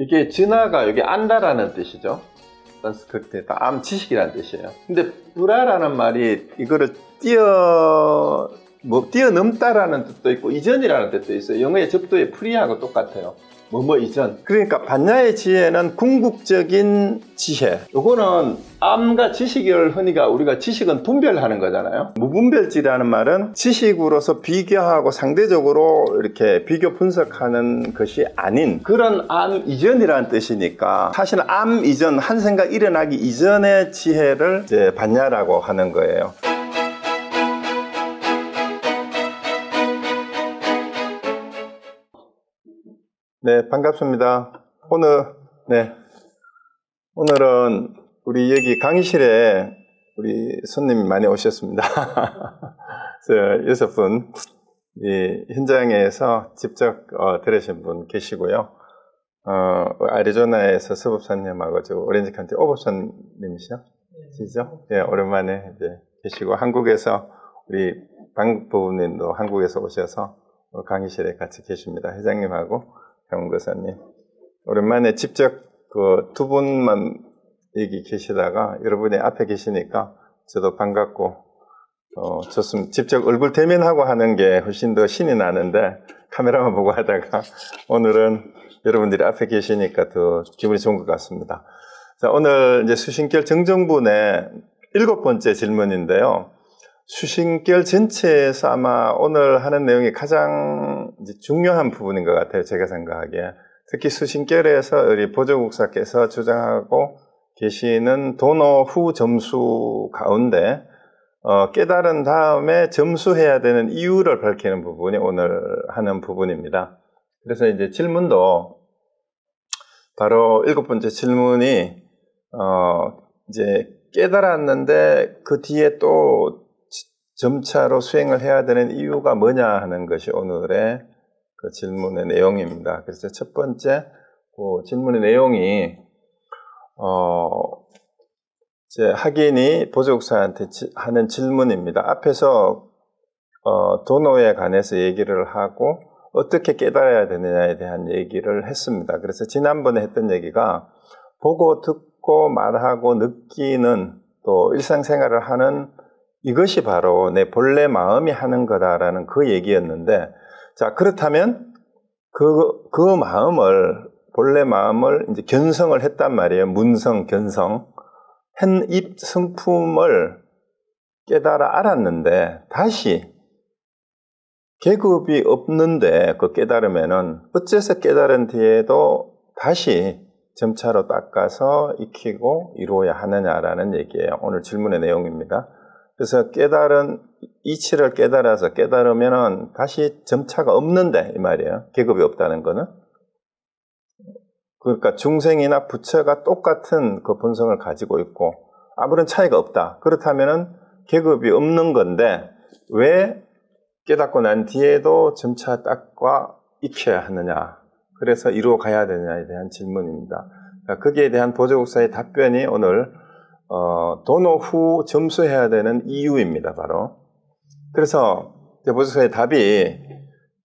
이게 진화가 여기 안다라는 뜻이죠. 산스크리트에서 암 지식이라는 뜻이에요. 근데 불아라는 말이 이거를 뛰어넘다라는 뜻도 있고 이전이라는 뜻도 있어요. 영어의 접두의 프리하고 똑같아요. 이전. 그러니까 반야의 지혜는 궁극적인 지혜. 요거는 암과 지식을 흔히가 우리가 지식은 분별하는 거잖아요. 무분별지라는 말은 지식으로서 비교하고 상대적으로 이렇게 비교 분석하는 것이 아닌 그런 암 이전이라는 뜻이니까 사실 암 이전, 한 생각 일어나기 이전의 지혜를 이제 반야라고 하는 거예요. 네, 반갑습니다. 오늘은 우리 여기 강의실에 우리 손님이 많이 오셨습니다. 6분, 현장에서 직접 들으신 분 계시고요. 아리조나에서 서법사님하고 오렌지 카운티 오법사님이시죠? 예, 오랜만에 이제 계시고, 한국에서 우리 방부님도 한국에서 오셔서 강의실에 같이 계십니다. 회장님하고 강원교사님. 오랜만에 직접 그 두 분만 여기 계시다가 여러분이 앞에 계시니까 저도 반갑고, 좋습니다. 직접 얼굴 대면하고 하는 게 훨씬 더 신이 나는데 카메라만 보고 하다가 오늘은 여러분들이 앞에 계시니까 더 기분이 좋은 것 같습니다. 자, 오늘 이제 수신결 정정분의 7번째 질문인데요. 수신결 전체에서 아마 오늘 하는 내용이 가장 이제 중요한 부분인 것 같아요. 제가 생각하기에. 특히 수신결에서 우리 보조국사께서 주장하고 계시는 도노 후 점수 가운데 깨달은 다음에 점수해야 되는 이유를 밝히는 부분이 오늘 하는 부분입니다. 그래서 이제 질문도 바로 7번째 질문이 이제 깨달았는데 그 뒤에 또 점차로 수행을 해야 되는 이유가 뭐냐 하는 것이 오늘의 그 질문의 내용입니다. 그래서 첫 번째 그 질문의 내용이 이제 학인이 보조국사한테 하는 질문입니다. 앞에서 도노에 관해서 얘기를 하고 어떻게 깨달아야 되느냐에 대한 얘기를 했습니다. 그래서 지난번에 했던 얘기가 보고 듣고 말하고 느끼는 또 일상생활을 하는 이것이 바로 내 본래 마음이 하는 거다라는 그 얘기였는데, 자, 그렇다면 그 마음을, 본래 마음을 이제 견성을 했단 말이에요. 문성, 견성. 현입 성품을 깨달아 알았는데, 다시 계급이 없는데 그 깨달으면은 어째서 깨달은 뒤에도 다시 점차로 닦아서 익히고 이루어야 하느냐라는 얘기예요. 오늘 질문의 내용입니다. 그래서 깨달은 이치를 깨달아서 깨달으면은 다시 점차가 없는데 이 말이에요. 계급이 없다는 거는. 그러니까 중생이나 부처가 똑같은 그 본성을 가지고 있고 아무런 차이가 없다. 그렇다면은 계급이 없는 건데 왜 깨닫고 난 뒤에도 점차 닦아 익혀야 하느냐. 그래서 이루어 가야 되느냐에 대한 질문입니다. 그러니까 거기에 대한 보조국사의 답변이 오늘 도노 후 점수해야 되는 이유입니다. 바로. 그래서 보조국사의 답이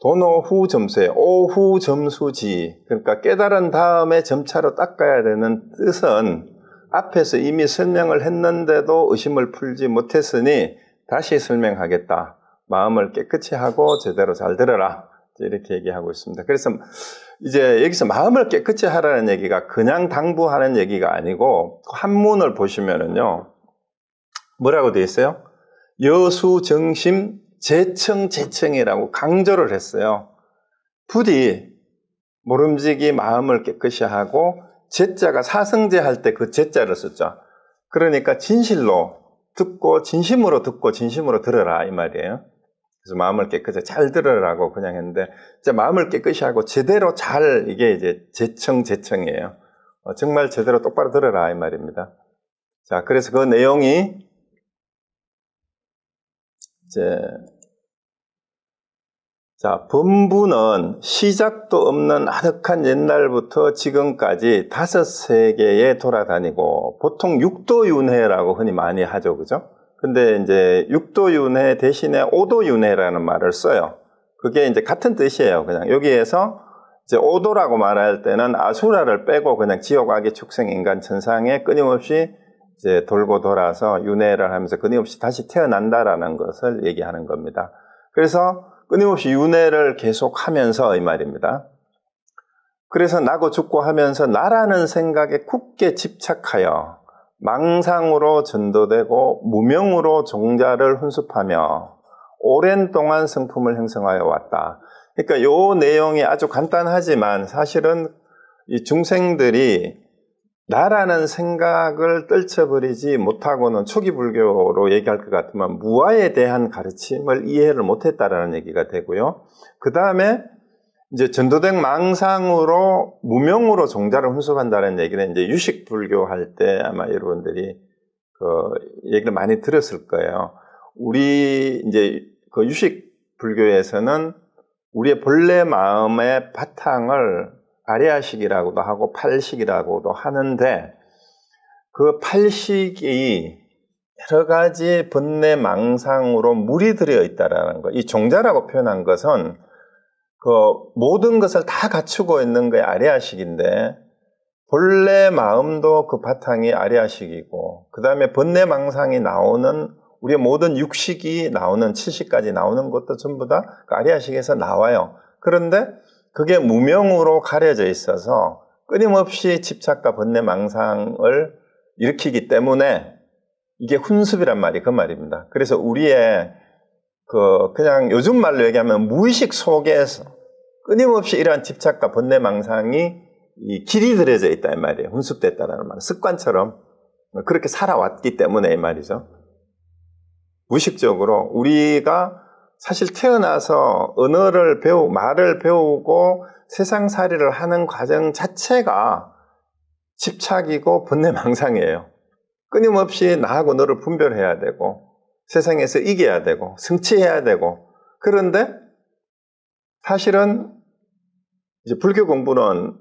도노 후 점수에 오후 점수지. 그러니까 깨달은 다음에 점차로 닦아야 되는 뜻은 앞에서 이미 설명을 했는데도 의심을 풀지 못했으니 다시 설명하겠다. 마음을 깨끗이 하고 제대로 잘 들어라. 이렇게 얘기하고 있습니다. 그래서 이제 여기서 마음을 깨끗이 하라는 얘기가 그냥 당부하는 얘기가 아니고 한문을 보시면은요. 뭐라고 되어 있어요? 여수 정심 재청이라고 강조를 했어요. 부디 모름지기 마음을 깨끗이 하고 제자가 사성제 할 때 그 제자를 썼죠. 그러니까 진실로 듣고 진심으로 듣고 진심으로 들어라 이 말이에요. 그래서 마음을 깨끗이 잘 들으라고 그냥 했는데 이제 마음을 깨끗이 하고 제대로 잘 이게 이제 재청이에요. 정말 제대로 똑바로 들어라 이 말입니다. 자, 그래서 그 내용이 이제 자, 범부는 시작도 없는 아득한 옛날부터 지금까지 5세계에 돌아다니고 보통 육도윤회라고 흔히 많이 하죠. 그죠? 근데 이제 육도윤회 대신에 오도윤회라는 말을 써요. 그게 이제 같은 뜻이에요. 그냥 여기에서 이제 오도라고 말할 때는 아수라를 빼고 그냥 지옥, 악의 축생, 인간, 천상에 끊임없이 이제 돌고 돌아서 윤회를 하면서 끊임없이 다시 태어난다라는 것을 얘기하는 겁니다. 그래서 끊임없이 윤회를 계속하면서 이 말입니다. 그래서 나고 죽고 하면서 나라는 생각에 굳게 집착하여 망상으로 전도되고 무명으로 종자를 훈습하며 오랜 동안 성품을 형성하여 왔다. 그러니까 이 내용이 아주 간단하지만 사실은 이 중생들이 나라는 생각을 떨쳐버리지 못하고는 초기 불교로 얘기할 것 같으면 무아에 대한 가르침을 이해를 못했다라는 얘기가 되고요. 그 다음에 이제 전도된 망상으로 무명으로 종자를 훈습한다는 얘기는 이제 유식 불교 할 때 아마 여러분들이 그 얘기를 많이 들었을 거예요. 우리 이제 그 유식 불교에서는 우리의 본래 마음의 바탕을 아리아식이라고도 하고 팔식이라고도 하는데 그 팔식이 여러 가지 번뇌 망상으로 물이 들어 있다라는 거. 이 종자라고 표현한 것은 그 모든 것을 다 갖추고 있는 게 아리아식인데 본래 마음도 그 바탕이 아리아식이고 그 다음에 번뇌 망상이 나오는 우리의 모든 육식이 나오는 칠식까지 나오는 것도 전부 다 그 아리아식에서 나와요. 그런데 그게 무명으로 가려져 있어서 끊임없이 집착과 번뇌 망상을 일으키기 때문에 이게 훈습이란 말이 그 말입니다. 그래서 우리의 그냥 요즘 말로 얘기하면 무의식 속에서 끊임없이 이러한 집착과 번뇌 망상이 이 길이 들여져 있다 이 말이에요. 훈습됐다라는 말. 습관처럼 그렇게 살아왔기 때문에 이 말이죠. 무의식적으로 우리가 사실 태어나서 언어를 배우고 말을 배우고 세상살이를 하는 과정 자체가 집착이고 번뇌망상이에요. 끊임없이 나하고 너를 분별해야 되고 세상에서 이겨야 되고 성취해야 되고 그런데 사실은 이제 불교 공부는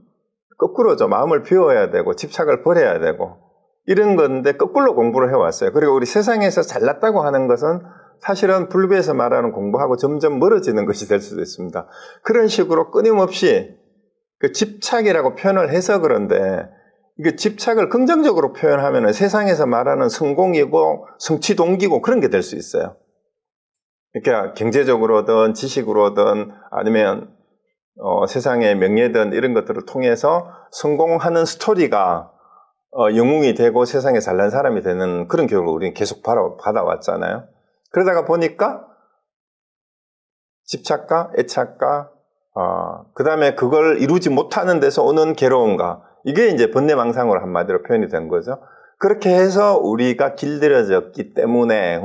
거꾸로죠. 마음을 비워야 되고 집착을 버려야 되고 이런 건데 거꾸로 공부를 해왔어요. 그리고 우리 세상에서 잘났다고 하는 것은 사실은 불교에서 말하는 공부하고 점점 멀어지는 것이 될 수도 있습니다. 그런 식으로 끊임없이 그 집착이라고 표현을 해서 그런데 이게 집착을 긍정적으로 표현하면 세상에서 말하는 성공이고 성취 동기고 그런 게 될 수 있어요. 그러니까 경제적으로든 지식으로든 아니면 세상의 명예든 이런 것들을 통해서 성공하는 스토리가 영웅이 되고 세상에 잘난 사람이 되는 그런 교육을 우리는 계속 받아왔잖아요. 그러다가 보니까 집착과 애착과 그 다음에 그걸 이루지 못하는 데서 오는 괴로움과 이게 이제 번뇌망상으로 한마디로 표현이 된 거죠. 그렇게 해서 우리가 길들여졌기 때문에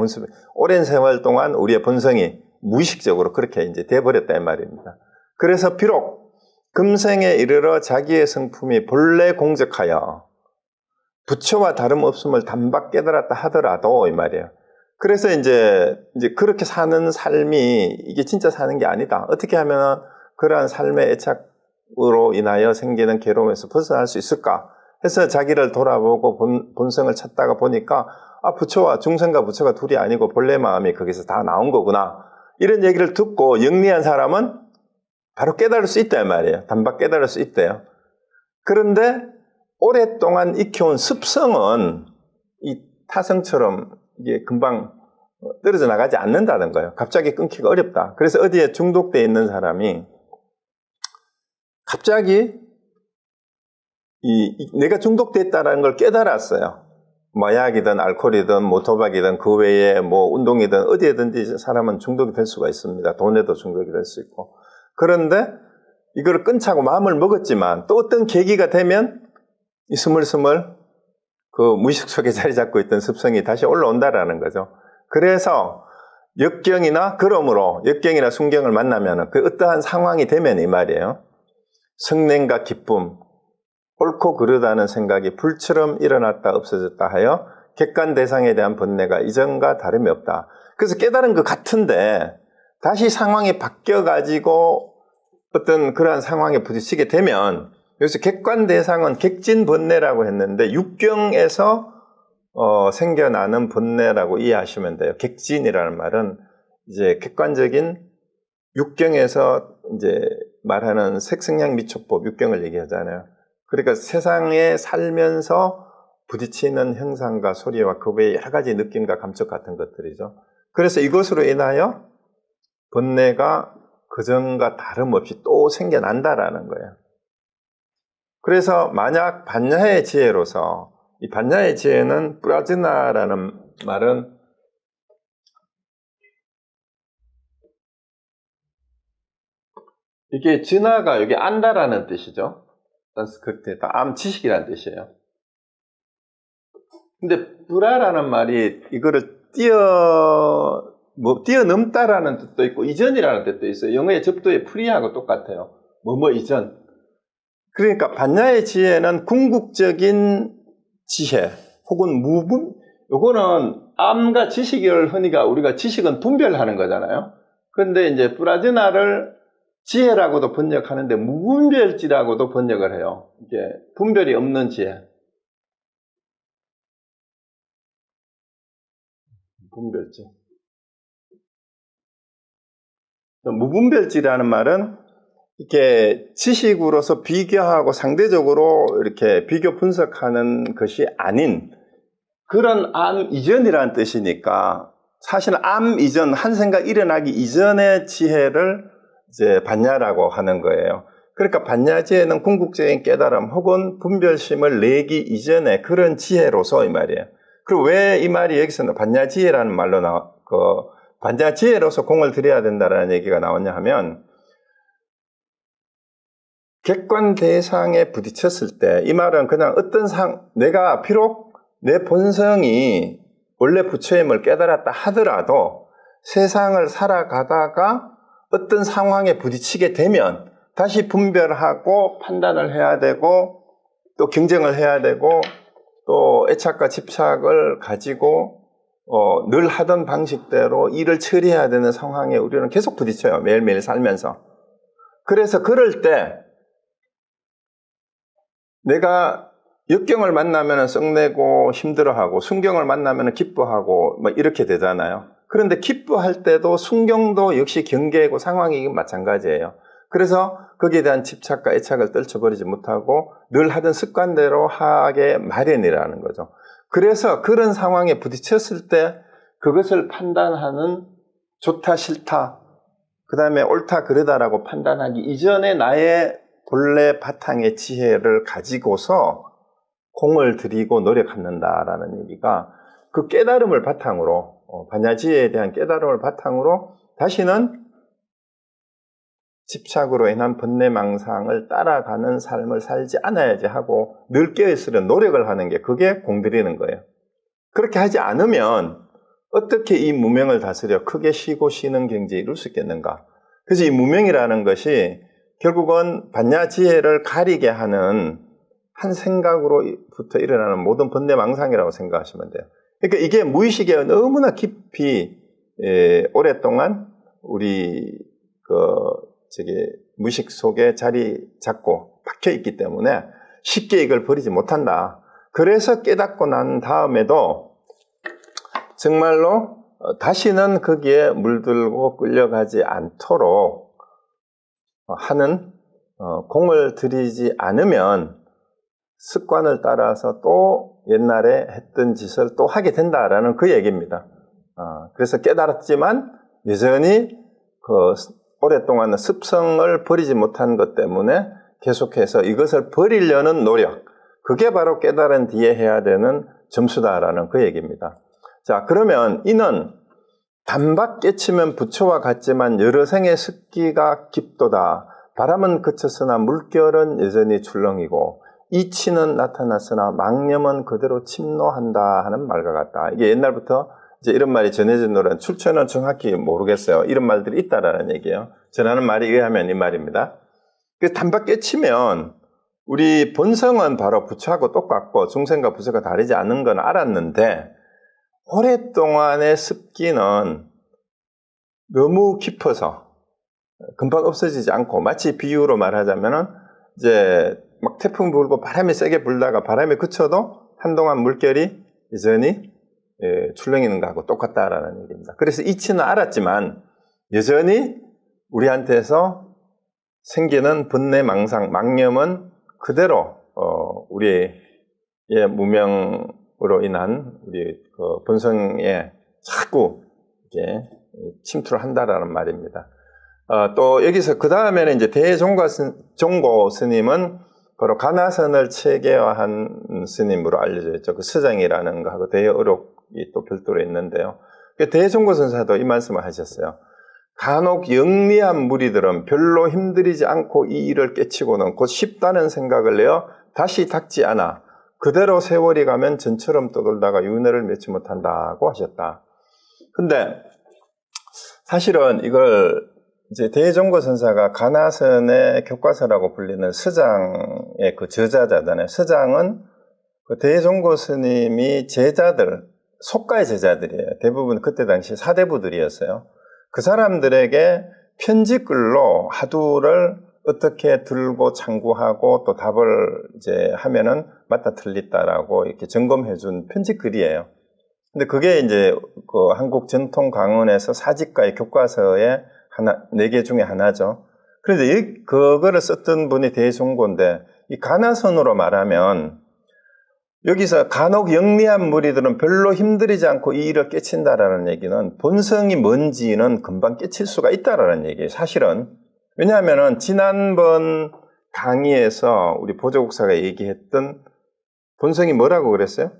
오랜 세월 동안 우리의 본성이 무의식적으로 그렇게 이제 돼버렸다 이 말입니다. 그래서 비록 금생에 이르러 자기의 성품이 본래 공적하여 부처와 다름없음을 단박 깨달았다 하더라도 이 말이에요. 그래서 이제 그렇게 사는 삶이 이게 진짜 사는 게 아니다. 어떻게 하면 그러한 삶의 애착으로 인하여 생기는 괴로움에서 벗어날 수 있을까? 해서 자기를 돌아보고 본성을 찾다가 보니까 부처와 중생과 부처가 둘이 아니고 본래 마음이 거기서 다 나온 거구나. 이런 얘기를 듣고 영리한 사람은 바로 깨달을 수 있다 이 말이에요. 단박 깨달을 수 있대요. 그런데 오랫동안 익혀온 습성은 이 타성처럼 이게 금방 떨어져 나가지 않는다는 거예요. 갑자기 끊기가 어렵다. 그래서 어디에 중독되어 있는 사람이 갑자기 내가 중독됐다는 걸 깨달았어요. 마약이든 알코올이든 뭐 도박이든 그 외에 뭐 운동이든 어디에든지 사람은 중독이 될 수가 있습니다. 돈에도 중독이 될 수 있고. 그런데 이걸 끊자고 마음을 먹었지만 또 어떤 계기가 되면 이 스물스물 그 무의식 속에 자리 잡고 있던 습성이 다시 올라온다라는 거죠. 그래서 역경이나 순경을 만나면 그 어떠한 상황이 되면 이 말이에요. 성냄과 기쁨, 옳고 그르다는 생각이 불처럼 일어났다 없어졌다 하여 객관 대상에 대한 번뇌가 이전과 다름이 없다. 그래서 깨달은 것 같은데 다시 상황이 바뀌어가지고 어떤 그러한 상황에 부딪히게 되면 여기서 객관 대상은 객진 번뇌라고 했는데 육경에서 생겨나는 번뇌라고 이해하시면 돼요. 객진이라는 말은 이제 객관적인 육경에서 이제 말하는 색성량 미촉법 6경을 얘기하잖아요. 그러니까 세상에 살면서 부딪히는 형상과 소리와 그 외에 여러 가지 느낌과 감촉 같은 것들이죠. 그래서 이것으로 인하여 번뇌가 그전과 다름없이 또 생겨난다라는 거예요. 그래서 만약 반야의 지혜로서, 이 반야의 지혜는 뿌라즈나라는 말은 이게 진화가 여기 안다라는 뜻이죠. 산스크리트에 지식이라는 뜻이에요. 근데 뿌라라는 말이 이거를 뛰어넘다라는 뜻도 있고 이전이라는 뜻도 있어요. 영어의 접두의 프리하고 똑같아요. 이전. 그러니까 반야의 지혜는 궁극적인 지혜 혹은 요거는 암과 지식을 흔히가 우리가 지식은 분별하는 거잖아요. 그런데 이제 뿌라즈나를 지혜라고도 번역하는데 무분별지라고도 번역을 해요. 이게 분별이 없는 지혜. 무분별지. 무분별지라는 말은 이렇게 지식으로서 비교하고 상대적으로 이렇게 비교 분석하는 것이 아닌 그런 암 이전이라는 뜻이니까 사실은 암 이전, 한 생각 일어나기 이전의 지혜를 이제 반야라고 하는 거예요. 그러니까 반야지혜는 궁극적인 깨달음 혹은 분별심을 내기 이전의 그런 지혜로서 이 말이에요. 그리고 왜 이 말이 여기서는 반야지혜라는 말로 반야지혜로서 공을 들여야 된다라는 얘기가 나왔냐 하면 객관 대상에 부딪혔을 때 이 말은 그냥 내가 비록 내 본성이 원래 부처임을 깨달았다 하더라도 세상을 살아가다가 어떤 상황에 부딪히게 되면 다시 분별하고 판단을 해야 되고 또 경쟁을 해야 되고 또 애착과 집착을 가지고 늘 하던 방식대로 일을 처리해야 되는 상황에 우리는 계속 부딪혀요. 매일매일 살면서. 그래서 그럴 때 내가 역경을 만나면 썩내고 힘들어하고 순경을 만나면 기뻐하고 이렇게 되잖아요. 그런데 기뻐할 때도 순경도 역시 경계고 상황이 마찬가지예요. 그래서 거기에 대한 집착과 애착을 떨쳐버리지 못하고 늘 하던 습관대로 하게 마련이라는 거죠. 그래서 그런 상황에 부딪혔을 때 그것을 판단하는 좋다 싫다 그 다음에 옳다 그르다라고 판단하기 이전에 나의 본래 바탕의 지혜를 가지고서 공을 들이고 노력한다라는 얘기가 그 깨달음을 바탕으로 반야지혜에 대한 깨달음을 바탕으로 다시는 집착으로 인한 번뇌망상을 따라가는 삶을 살지 않아야지 하고 늘 깨어있으려 노력을 하는 게 그게 공들이는 거예요. 그렇게 하지 않으면 어떻게 이 무명을 다스려 크게 쉬고 쉬는 경지에 이룰 수 있겠는가. 그래서 이 무명이라는 것이 결국은 반야지혜를 가리게 하는 한 생각으로부터 일어나는 모든 번뇌망상이라고 생각하시면 돼요. 그러니까 이게 무의식에 너무나 깊이 오랫동안 우리 무의식 속에 자리 잡고 박혀 있기 때문에 쉽게 이걸 버리지 못한다. 그래서 깨닫고 난 다음에도 정말로 다시는 거기에 물들고 끌려가지 않도록 하는 공을 들이지 않으면 습관을 따라서 또 옛날에 했던 짓을 또 하게 된다라는 그 얘기입니다. 그래서 깨달았지만 여전히 오랫동안 습성을 버리지 못한 것 때문에 계속해서 이것을 버리려는 노력, 그게 바로 깨달은 뒤에 해야 되는 점수다라는 그 얘기입니다. 자, 그러면 이는 단박 깨치면 부처와 같지만 여러 생의 습기가 깊도다. 바람은 그쳤으나 물결은 여전히 출렁이고 이치는 나타났으나 망념은 그대로 침노한다 하는 말과 같다. 이게 옛날부터 이제 이런 말이 전해진 노래는 출처는 정확히 모르겠어요. 이런 말들이 있다라는 얘기예요. 전하는 말에 의하면 이 말입니다. 그래서 단박 깨치면 우리 본성은 바로 부처하고 똑같고 중생과 부처가 다르지 않은 건 알았는데 오랫동안의 습기는 너무 깊어서 금방 없어지지 않고 마치 비유로 말하자면은 이제 막 태풍 불고 바람이 세게 불다가 바람이 그쳐도 한동안 물결이 여전히 출렁이는 거하고 똑같다라는 얘기입니다. 그래서 이치는 알았지만 여전히 우리한테서 생기는 번뇌 망상, 망념은 그대로 우리의 무명으로 인한 우리 그 본성에 자꾸 이렇게 침투를 한다라는 말입니다. 또 여기서 그 다음에는 이제 대종고 스님은 바로 가나선을 체계화한 스님으로 알려져 있죠. 그 서장이라는 거하고 대의어록이 또 별도로 있는데요. 대종고 선사도 이 말씀을 하셨어요. 간혹 영리한 무리들은 별로 힘들이지 않고 이 일을 깨치고는 곧 쉽다는 생각을 내어 다시 닦지 않아 그대로 세월이 가면 전처럼 떠돌다가 윤회를 맺지 못한다고 하셨다. 근데 사실은 이걸 이제 대종고 선사가 가나선의 교과서라고 불리는 서장의 그 저자잖아요. 서장은 그 대종고 스님이 제자들, 속가의 제자들이에요. 대부분 그때 당시 사대부들이었어요. 그 사람들에게 편지글로 하두를 어떻게 들고 참고하고 또 답을 이제 하면은 맞다 틀리다라고 이렇게 점검해준 편지글이에요. 근데 그게 이제 그 한국 전통 강원에서 사직가의 교과서의 4개 중에 하나죠. 그런데 그거를 썼던 분이 대종고인데 이 가나선으로 말하면 여기서 간혹 영리한 무리들은 별로 힘들이지 않고 이 일을 깨친다라는 얘기는 본성이 뭔지는 금방 깨칠 수가 있다라는 얘기예요. 사실은. 왜냐하면 지난번 강의에서 우리 보조국사가 얘기했던 본성이 뭐라고 그랬어요?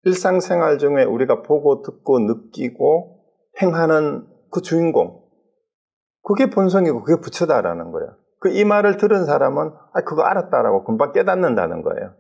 일상생활 중에 우리가 보고 듣고 느끼고 행하는 그 주인공. 그게 본성이고 그게 부처다라는 거예요. 이 말을 들은 사람은 그거 알았다라고 금방 깨닫는다는 거예요.